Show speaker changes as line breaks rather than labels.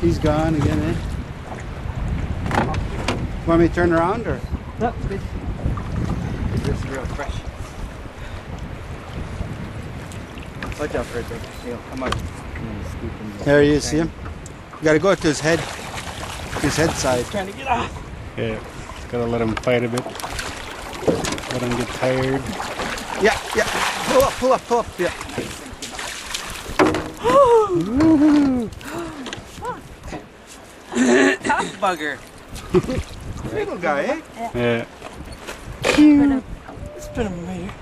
He's gone again, eh? Want me to turn around or?
No, it's good. This is real fresh. Watch out for it, Neil. Come on.
There he is, see him? You gotta go to his head side.
He's trying to get off.
Yeah, gotta let him fight a bit. Let him get tired.
Yeah, yeah. Pull up, yeah.
Tough bugger.
Little guy, eh?
Yeah.
Let's put him right here.